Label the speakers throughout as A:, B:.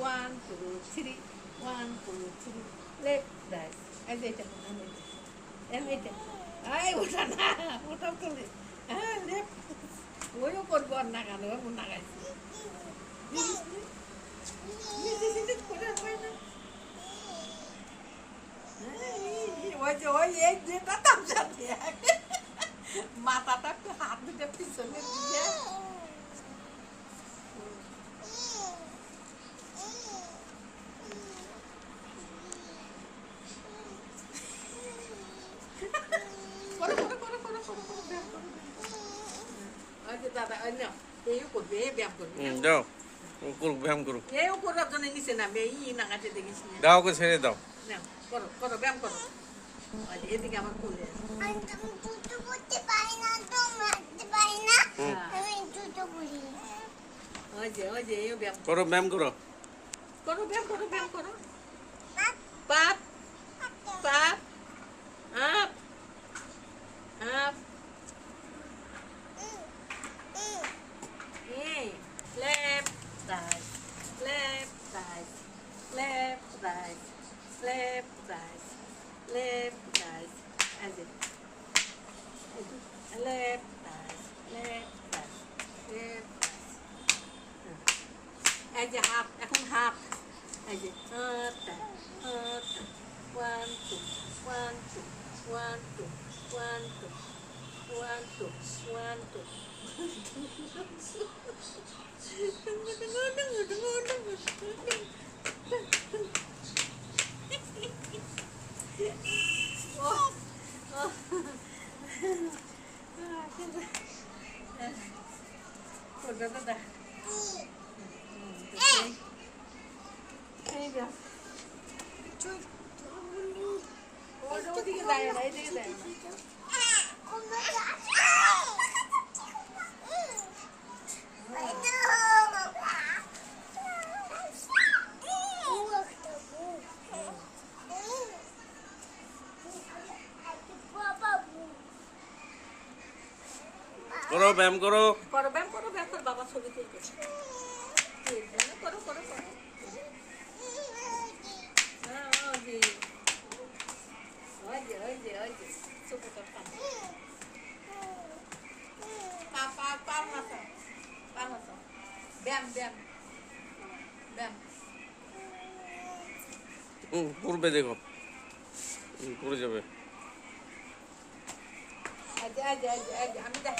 A: 1 2 3 1 2 3 left right এই যে এটা এটা এই ওটা না ওটাও তো হ্যাঁ লেফট ওইও করবো আর না কেন না গাইছি ওই যে ওই এই যেটা তামসা দিয়ে মাথাটা একটু হাত দুটো পিছনে দিয়ে দাদা এইও করবে ব্যায়াম করবে
B: যাও করুক ব্যায়াম করুক
A: এইও করার জন্য নিচে নামবে এই নাগাতে দেখিস
B: দাও ওকে ছেড়ে দাও
A: করো করো ব্যায়াম করো এদিকে আমার কোলে ওই যে এইও ব্যায়াম
B: করো ব্যায়াম করো
A: করো ব্যায়াম করো ব্যায়াম করো পাপ পাপ up up left right left right left right left right left right as it left right left right left right as a half এখন half as it 1 2 1 2 1 2 1 2 1 2 1 2 ওদিকে দাঁড়িয়ে না এদিকে দাঁড়িয়ে
B: করো ব্যায়াম করো
A: করো ব্যায়াম করো ব্যায়াম করো বাবা ছবি তুলবে করো করো করো ব্যায়াম ব্যায়াম ব্যায়াম
B: পূর্বে দেখো পড়ে যাবে
A: আমি দেখ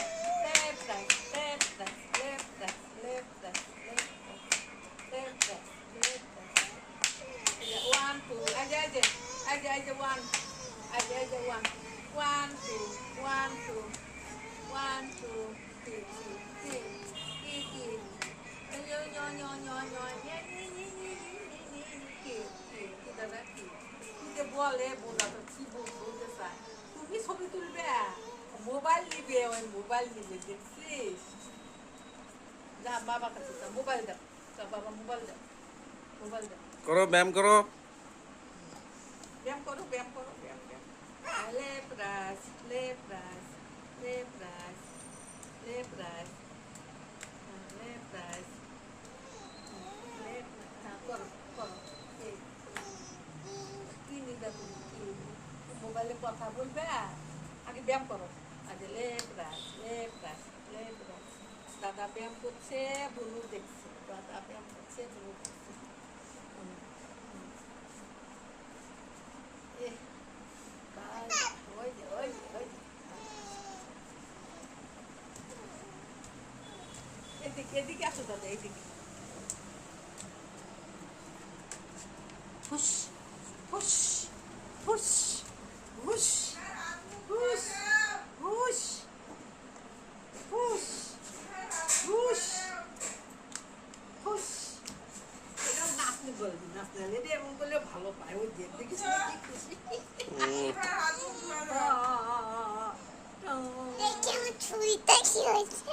A: left right left right left right left right left right left right 1 2 aja 1 aja 1 1 2 1 2 1 2 বলে বোঝা তো কি বলতে চায় তুমি ছবি তুলবে মোবাইল নিবে ওই মোবাইল নিবে দেখছিস যা বাবা কাছে যা মোবাইল দাও বাবা মোবাইল দাও মোবাইল দাও
B: করো ব্যায়াম করো
A: ব্যায়াম করো ব্যায়াম করো ব্যায়াম left right left right left right left right left right left করো করো কি নিবে তুমি মোবাইলে কথা বলবে আগে ব্যায়াম করো আগে left right left right left right দাদা ব্যায়াম করছে বুনু দেখছে দাদা ব্যায়াম করছে বুনু দেখছে এদিকে এদিকে আসো দাদা এদিকে হুশ হুশ হুশ হুশ হুশ হুশ হুশ হুশ হুশ এটা নাচতে বলবি নাচতে লেডি এমন করলে ভালো পায় ওই দেখতে কিছু কি খুশি
C: দেখে আমার ছুরিটা কি হয়েছে